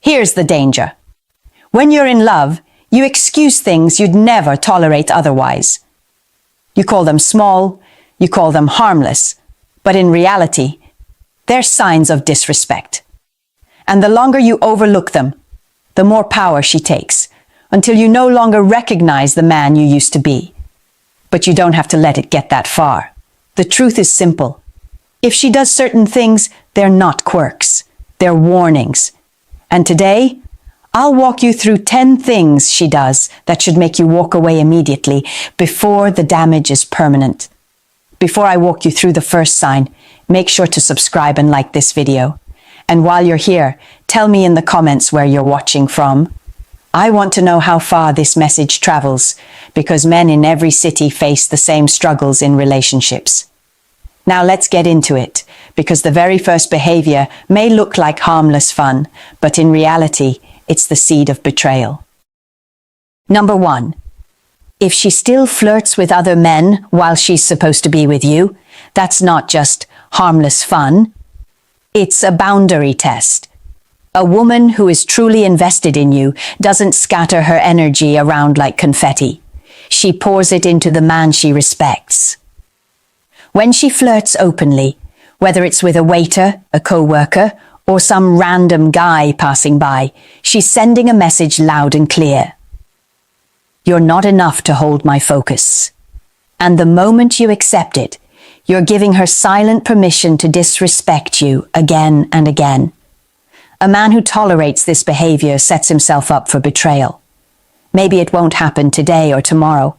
Here's the danger. When you're in love, you excuse things you'd never tolerate otherwise. You call them small, you call them harmless, but in reality, they're signs of disrespect. And the longer you overlook them, the more power she takes, until you no longer recognize the man you used to be. But you don't have to let it get that far. The truth is simple. If she does certain things, they're not quirks. They're warnings. And today, I'll walk you through 10 things she does that should make you walk away immediately before the damage is permanent. Before I walk you through the first sign, make sure to subscribe and like this video. And while you're here, tell me in the comments where you're watching from. I want to know how far this message travels, because men in every city face the same struggles in relationships. Now let's get into it, because the very first behavior may look like harmless fun, but in reality, it's the seed of betrayal. Number 1. If she still flirts with other men while she's supposed to be with you, that's not just harmless fun. It's a boundary test. A woman who is truly invested in you doesn't scatter her energy around like confetti. She pours it into the man she respects. When she flirts openly, whether it's with a waiter, a co-worker, or some random guy passing by, she's sending a message loud and clear. You're not enough to hold my focus. And the moment you accept it, you're giving her silent permission to disrespect you again and again. A man who tolerates this behavior sets himself up for betrayal. Maybe it won't happen today or tomorrow,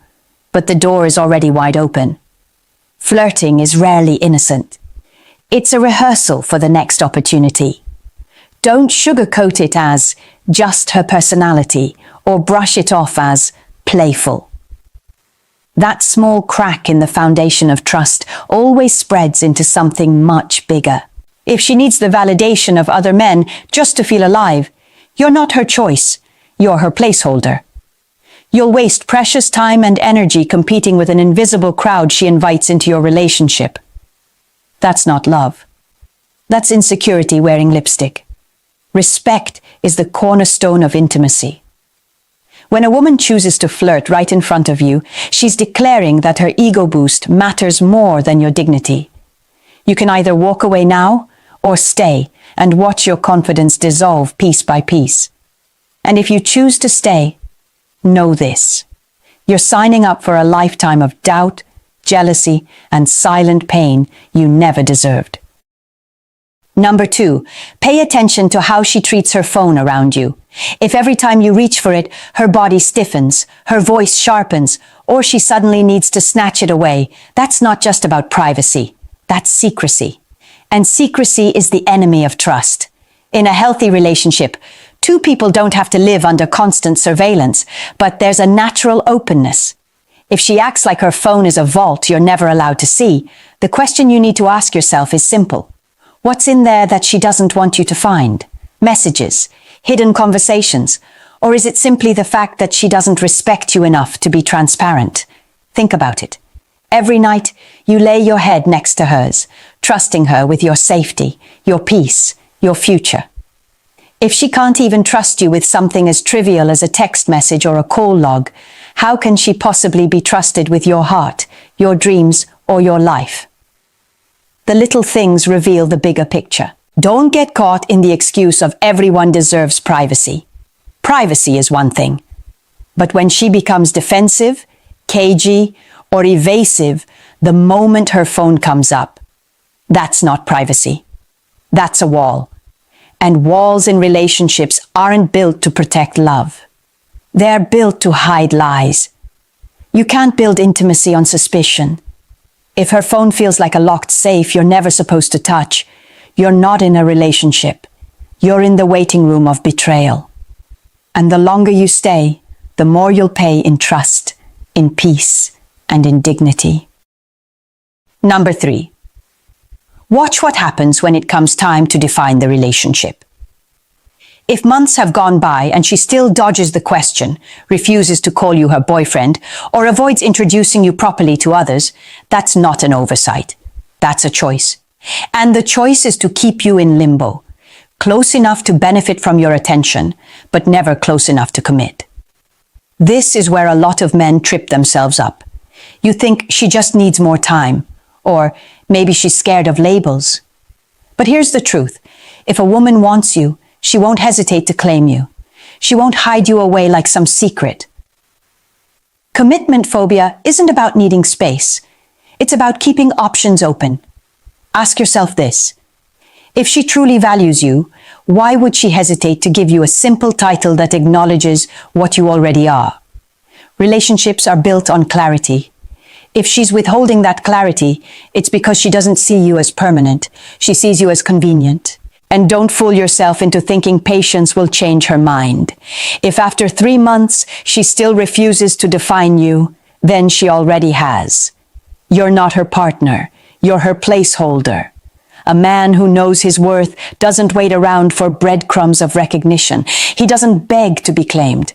but the door is already wide open. Flirting is rarely innocent. It's a rehearsal for the next opportunity. Don't sugarcoat it as just her personality or brush it off as playful. That small crack in the foundation of trust always spreads into something much bigger. If she needs the validation of other men just to feel alive, you're not her choice, you're her placeholder. You'll waste precious time and energy competing with an invisible crowd she invites into your relationship. That's not love. That's insecurity wearing lipstick. Respect is the cornerstone of intimacy. When a woman chooses to flirt right in front of you, she's declaring that her ego boost matters more than your dignity. You can either walk away now or stay and watch your confidence dissolve piece by piece. And if you choose to stay, know this. You're signing up for a lifetime of doubt, jealousy, and silent pain you never deserved. Number 2, pay attention to how she treats her phone around you. If every time you reach for it, her body stiffens, her voice sharpens, or she suddenly needs to snatch it away, that's not just about privacy. That's secrecy. And secrecy is the enemy of trust. In a healthy relationship, two people don't have to live under constant surveillance, but there's a natural openness. If she acts like her phone is a vault you're never allowed to see, the question you need to ask yourself is simple. What's in there that she doesn't want you to find? Messages, hidden conversations, or is it simply the fact that she doesn't respect you enough to be transparent? Think about it. Every night, you lay your head next to hers, trusting her with your safety, your peace, your future. If she can't even trust you with something as trivial as a text message or a call log, how can she possibly be trusted with your heart, your dreams, or your life? The little things reveal the bigger picture. Don't get caught in the excuse of everyone deserves privacy. Privacy is one thing. But when she becomes defensive, cagey, or evasive the moment her phone comes up, that's not privacy. That's a wall. And walls in relationships aren't built to protect love. They're built to hide lies. You can't build intimacy on suspicion. If her phone feels like a locked safe you're never supposed to touch, you're not in a relationship. You're in the waiting room of betrayal. And the longer you stay, the more you'll pay in trust, in peace, and in dignity. Number 3. Watch what happens when it comes time to define the relationship. If months have gone by and she still dodges the question, refuses to call you her boyfriend, or avoids introducing you properly to others, that's not an oversight. That's a choice. And the choice is to keep you in limbo, close enough to benefit from your attention, but never close enough to commit. This is where a lot of men trip themselves up. You think she just needs more time, or maybe she's scared of labels. But here's the truth. If a woman wants you, she won't hesitate to claim you. She won't hide you away like some secret. Commitment phobia isn't about needing space. It's about keeping options open. Ask yourself this. If she truly values you, why would she hesitate to give you a simple title that acknowledges what you already are? Relationships are built on clarity. If she's withholding that clarity, it's because she doesn't see you as permanent. She sees you as convenient. And don't fool yourself into thinking patience will change her mind. If after 3 months she still refuses to define you, then she already has. You're not her partner. You're her placeholder. A man who knows his worth doesn't wait around for breadcrumbs of recognition. He doesn't beg to be claimed.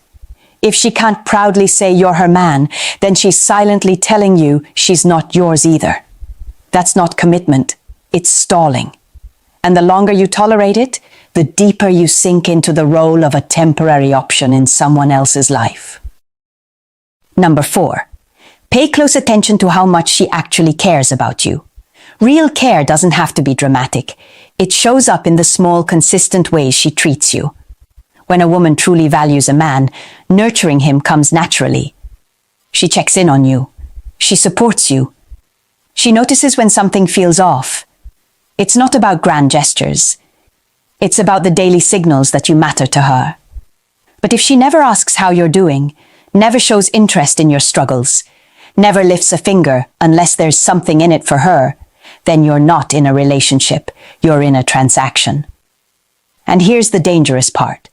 If she can't proudly say you're her man, then she's silently telling you she's not yours either. That's not commitment. It's stalling. And the longer you tolerate it, the deeper you sink into the role of a temporary option in someone else's life. Number 4. Pay close attention to how much she actually cares about you. Real care doesn't have to be dramatic. It shows up in the small, consistent ways she treats you. When a woman truly values a man, nurturing him comes naturally. She checks in on you. She supports you. She notices when something feels off. It's not about grand gestures. It's about the daily signals that you matter to her. But if she never asks how you're doing, never shows interest in your struggles, never lifts a finger unless there's something in it for her, then you're not in a relationship, you're in a transaction. And here's the dangerous part.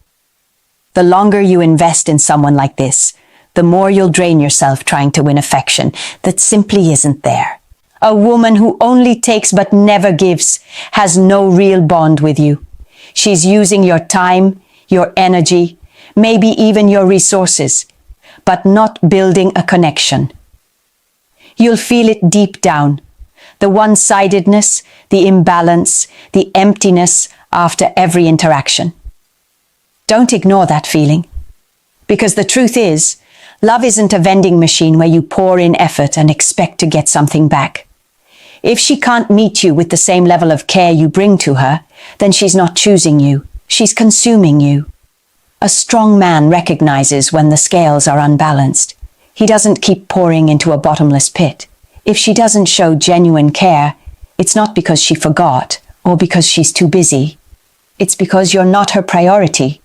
The longer you invest in someone like this, the more you'll drain yourself trying to win affection that simply isn't there. A woman who only takes but never gives has no real bond with you. She's using your time, your energy, maybe even your resources, but not building a connection. You'll feel it deep down. The one-sidedness, the imbalance, the emptiness after every interaction. Don't ignore that feeling. Because the truth is, love isn't a vending machine where you pour in effort and expect to get something back. If she can't meet you with the same level of care you bring to her, then she's not choosing you. She's consuming you. A strong man recognizes when the scales are unbalanced. He doesn't keep pouring into a bottomless pit. If she doesn't show genuine care, it's not because she forgot or because she's too busy. It's because you're not her priority.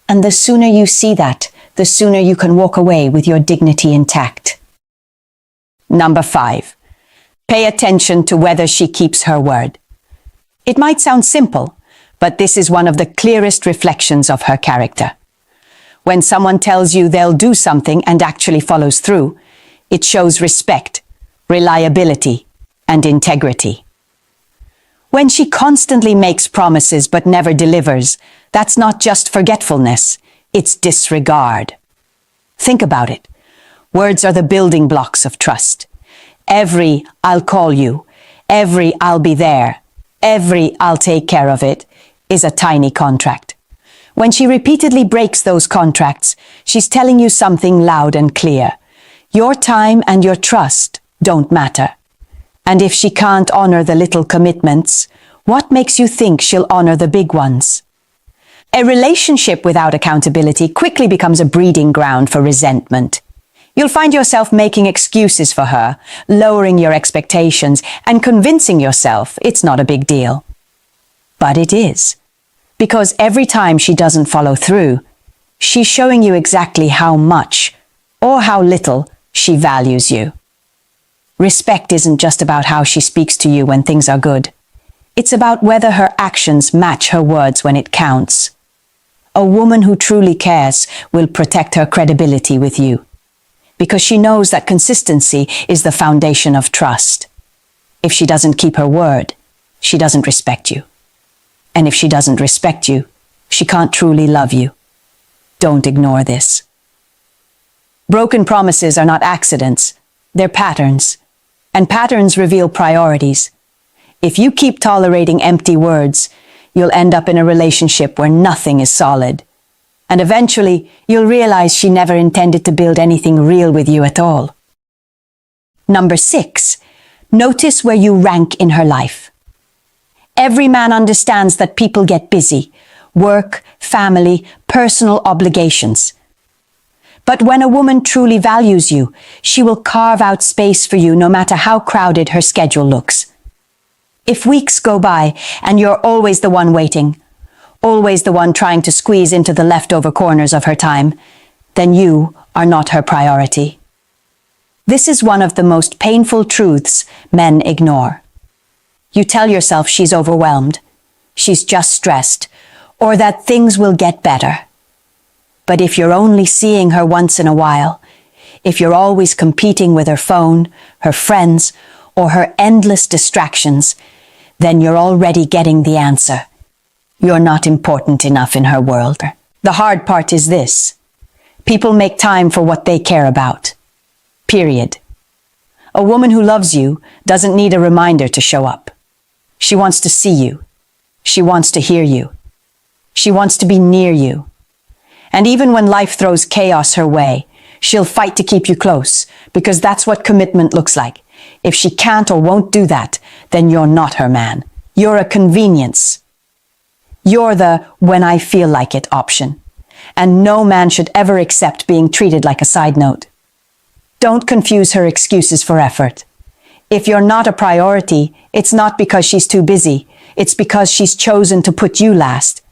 And the sooner you see that, the sooner you can walk away with your dignity intact. Number 5. Pay attention to whether she keeps her word. It might sound simple, but this is one of the clearest reflections of her character. When someone tells you they'll do something and actually follows through, it shows respect, reliability, and integrity. When she constantly makes promises but never delivers, that's not just forgetfulness, it's disregard. Think about it. Words are the building blocks of trust. Every "I'll call you," every "I'll be there," every "I'll take care of it" is a tiny contract. When she repeatedly breaks those contracts, she's telling you something loud and clear. Your time and your trust don't matter. And if she can't honor the little commitments, what makes you think she'll honor the big ones? A relationship without accountability quickly becomes a breeding ground for resentment. You'll find yourself making excuses for her, lowering your expectations, and convincing yourself it's not a big deal. But it is. Because every time she doesn't follow through, she's showing you exactly how much, or how little, she values you. Respect isn't just about how she speaks to you when things are good. It's about whether her actions match her words when it counts. A woman who truly cares will protect her credibility with you, because she knows that consistency is the foundation of trust. If she doesn't keep her word, she doesn't respect you. And if she doesn't respect you, she can't truly love you. Don't ignore this. Broken promises are not accidents, they're patterns. And patterns reveal priorities. If you keep tolerating empty words, you'll end up in a relationship where nothing is solid. And eventually, you'll realize she never intended to build anything real with you at all. Number 6, notice where you rank in her life. Every man understands that people get busy. Work, family, personal obligations. But when a woman truly values you, she will carve out space for you no matter how crowded her schedule looks. If weeks go by and you're always the one waiting, always the one trying to squeeze into the leftover corners of her time, then you are not her priority. This is one of the most painful truths men ignore. You tell yourself she's overwhelmed, she's just stressed, or that things will get better. But if you're only seeing her once in a while, if you're always competing with her phone, her friends, or her endless distractions, then you're already getting the answer. You're not important enough in her world. The hard part is this. People make time for what they care about. Period. A woman who loves you doesn't need a reminder to show up. She wants to see you. She wants to hear you. She wants to be near you. And even when life throws chaos her way, she'll fight to keep you close, because that's what commitment looks like. If she can't or won't do that, then you're not her man. You're a convenience. You're the when I feel like it option. And no man should ever accept being treated like a side note. Don't confuse her excuses for effort. If you're not a priority, it's not because she's too busy. It's because she's chosen to put you last.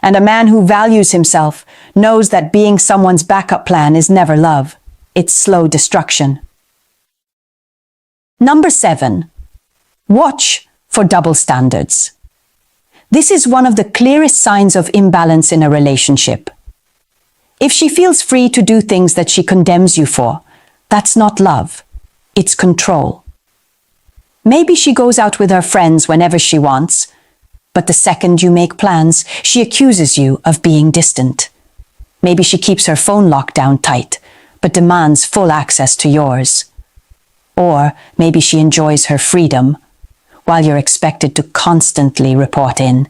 And a man who values himself knows that being someone's backup plan is never love. It's slow destruction. Number 7. Watch for double standards. This is one of the clearest signs of imbalance in a relationship. If she feels free to do things that she condemns you for, that's not love. It's control. Maybe she goes out with her friends whenever she wants, but the second you make plans, she accuses you of being distant. Maybe she keeps her phone locked down tight, but demands full access to yours. Or maybe she enjoys her freedom, while you're expected to constantly report in.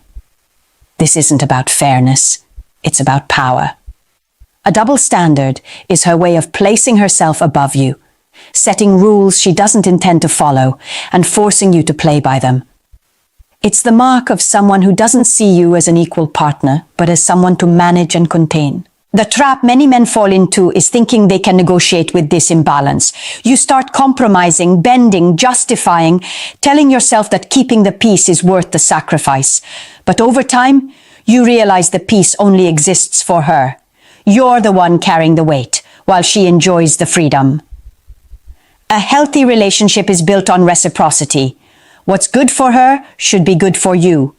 This isn't about fairness, it's about power. A double standard is her way of placing herself above you, setting rules she doesn't intend to follow, and forcing you to play by them. It's the mark of someone who doesn't see you as an equal partner, but as someone to manage and contain. The trap many men fall into is thinking they can negotiate with this imbalance. You start compromising, bending, justifying, telling yourself that keeping the peace is worth the sacrifice. But over time, you realize the peace only exists for her. You're the one carrying the weight, while she enjoys the freedom. A healthy relationship is built on reciprocity. What's good for her should be good for you.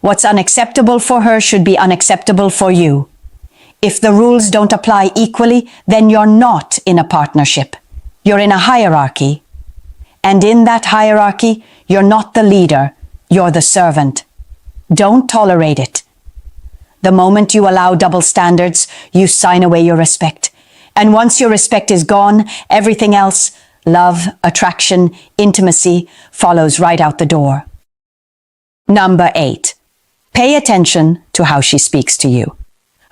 What's unacceptable for her should be unacceptable for you. If the rules don't apply equally, then you're not in a partnership. You're in a hierarchy. And in that hierarchy, you're not the leader, you're the servant. Don't tolerate it. The moment you allow double standards, you sign away your respect. And once your respect is gone, everything else, love, attraction, intimacy, follows right out the door. Number 8. Pay attention to how she speaks to you.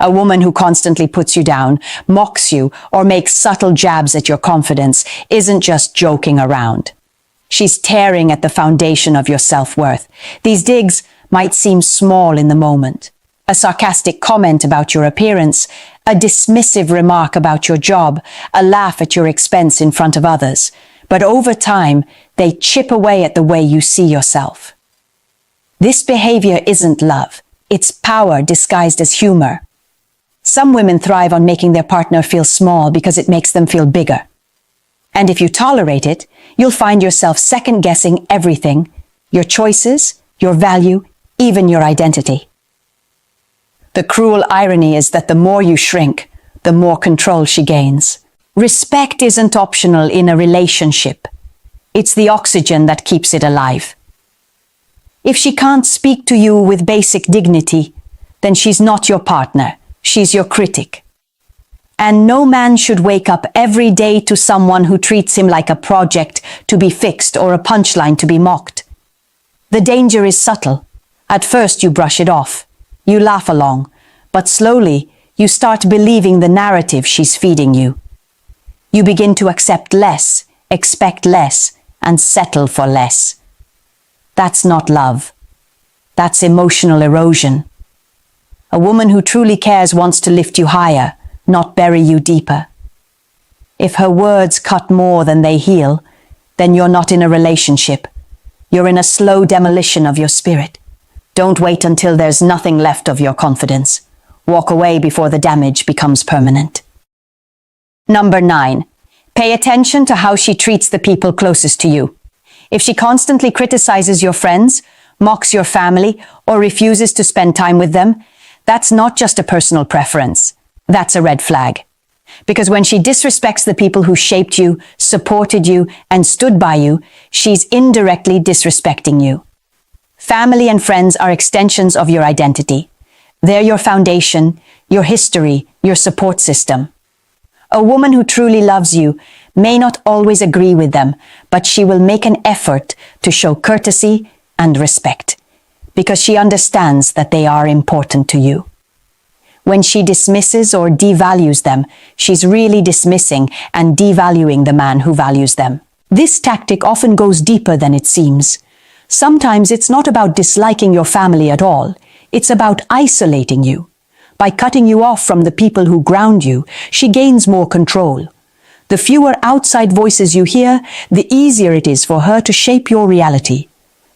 A woman who constantly puts you down, mocks you, or makes subtle jabs at your confidence isn't just joking around. She's tearing at the foundation of your self-worth. These digs might seem small in the moment. A sarcastic comment about your appearance, a dismissive remark about your job, a laugh at your expense in front of others. But over time, they chip away at the way you see yourself. This behavior isn't love. It's power disguised as humor. Some women thrive on making their partner feel small because it makes them feel bigger. And if you tolerate it, you'll find yourself second-guessing everything, your choices, your value, even your identity. The cruel irony is that the more you shrink, the more control she gains. Respect isn't optional in a relationship. It's the oxygen that keeps it alive. If she can't speak to you with basic dignity, then she's not your partner. She's your critic. And no man should wake up every day to someone who treats him like a project to be fixed or a punchline to be mocked. The danger is subtle. At first you brush it off. You laugh along. But slowly, you start believing the narrative she's feeding you. You begin to accept less, expect less, and settle for less. That's not love. That's emotional erosion. A woman who truly cares wants to lift you higher, not bury you deeper. If her words cut more than they heal, then you're not in a relationship. You're in a slow demolition of your spirit. Don't wait until there's nothing left of your confidence. Walk away before the damage becomes permanent. Number 9. Pay attention to how she treats the people closest to you. If she constantly criticizes your friends, mocks your family, or refuses to spend time with them, that's not just a personal preference. That's a red flag. Because when she disrespects the people who shaped you, supported you, and stood by you, she's indirectly disrespecting you. Family and friends are extensions of your identity. They're your foundation, your history, your support system. A woman who truly loves you may not always agree with them, but she will make an effort to show courtesy and respect, because she understands that they are important to you. When she dismisses or devalues them, she's really dismissing and devaluing the man who values them. This tactic often goes deeper than it seems. Sometimes it's not about disliking your family at all. It's about isolating you. By cutting you off from the people who ground you, she gains more control. The fewer outside voices you hear, the easier it is for her to shape your reality.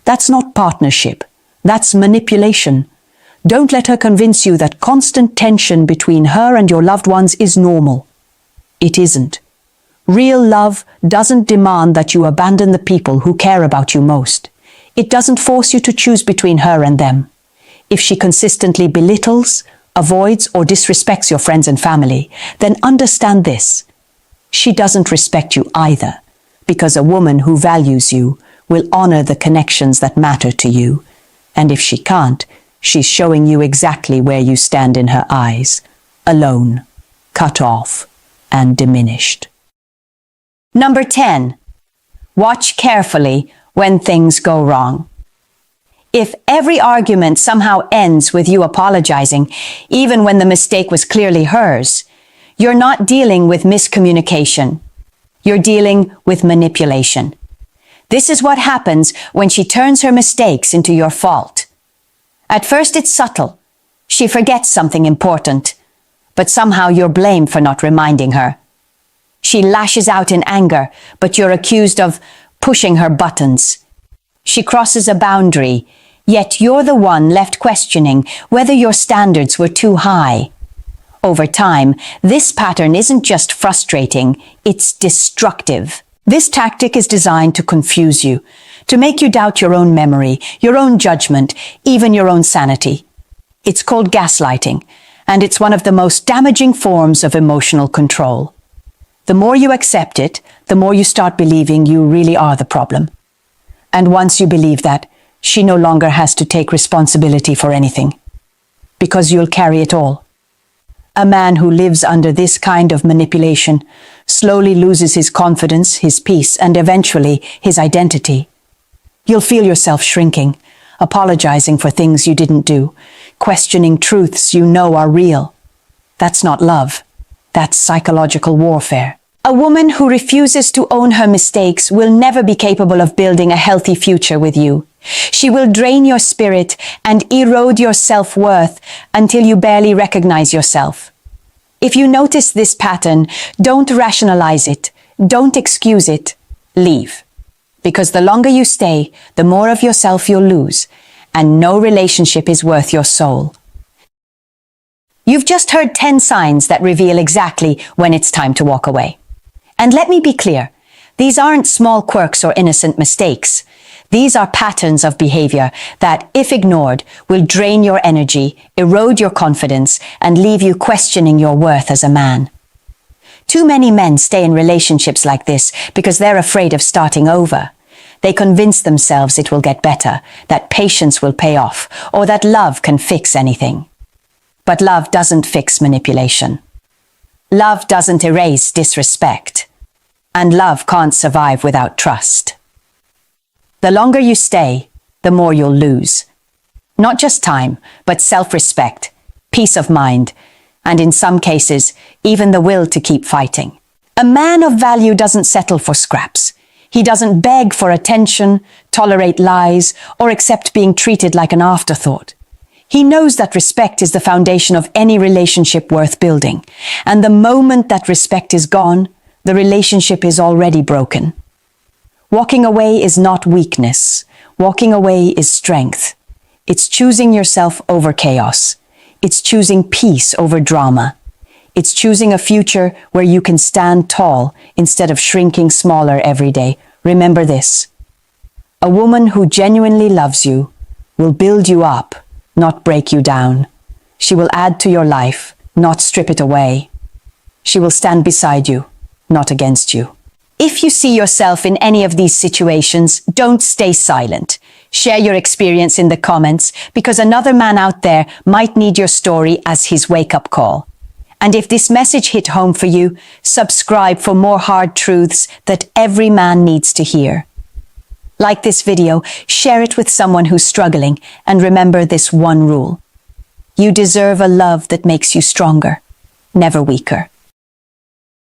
That's not partnership. That's manipulation. Don't let her convince you that constant tension between her and your loved ones is normal. It isn't. Real love doesn't demand that you abandon the people who care about you most. It doesn't force you to choose between her and them. If she consistently belittles, avoids, or disrespects your friends and family, then understand this. She doesn't respect you either, because a woman who values you will honor the connections that matter to you. And if she can't, she's showing you exactly where you stand in her eyes, alone, cut off, and diminished. Number 10. Watch carefully when things go wrong. If every argument somehow ends with you apologizing, even when the mistake was clearly hers, you're not dealing with miscommunication. You're dealing with manipulation. This is what happens when she turns her mistakes into your fault. At first it's subtle. She forgets something important, but somehow you're blamed for not reminding her. She lashes out in anger, but you're accused of pushing her buttons. She crosses a boundary, yet you're the one left questioning whether your standards were too high. Over time, this pattern isn't just frustrating, it's destructive. This tactic is designed to confuse you, to make you doubt your own memory, your own judgment, even your own sanity. It's called gaslighting, and it's one of the most damaging forms of emotional control. The more you accept it, the more you start believing you really are the problem. And once you believe that, she no longer has to take responsibility for anything, because you'll carry it all. A man who lives under this kind of manipulation slowly loses his confidence, his peace, and eventually his identity. You'll feel yourself shrinking, apologizing for things you didn't do, questioning truths you know are real. That's not love. That's psychological warfare. A woman who refuses to own her mistakes will never be capable of building a healthy future with you. She will drain your spirit and erode your self-worth until you barely recognize yourself. If you notice this pattern, don't rationalize it, don't excuse it, leave. Because the longer you stay, the more of yourself you'll lose, and no relationship is worth your soul. You've just heard 10 signs that reveal exactly when it's time to walk away. And let me be clear, these aren't small quirks or innocent mistakes. These are patterns of behavior that, if ignored, will drain your energy, erode your confidence, and leave you questioning your worth as a man. Too many men stay in relationships like this because they're afraid of starting over. They convince themselves it will get better, that patience will pay off, or that love can fix anything. But love doesn't fix manipulation. Love doesn't erase disrespect. And love can't survive without trust. The longer you stay, the more you'll lose. Not just time, but self-respect, peace of mind, and in some cases, even the will to keep fighting. A man of value doesn't settle for scraps. He doesn't beg for attention, tolerate lies, or accept being treated like an afterthought. He knows that respect is the foundation of any relationship worth building, and the moment that respect is gone, the relationship is already broken. Walking away is not weakness. Walking away is strength. It's choosing yourself over chaos. It's choosing peace over drama. It's choosing a future where you can stand tall instead of shrinking smaller every day. Remember this. A woman who genuinely loves you will build you up, not break you down. She will add to your life, not strip it away. She will stand beside you, not against you. If you see yourself in any of these situations, don't stay silent. Share your experience in the comments because another man out there might need your story as his wake-up call. And if this message hit home for you, subscribe for more hard truths that every man needs to hear. Like this video, share it with someone who's struggling, and remember this one rule. You deserve a love that makes you stronger, never weaker.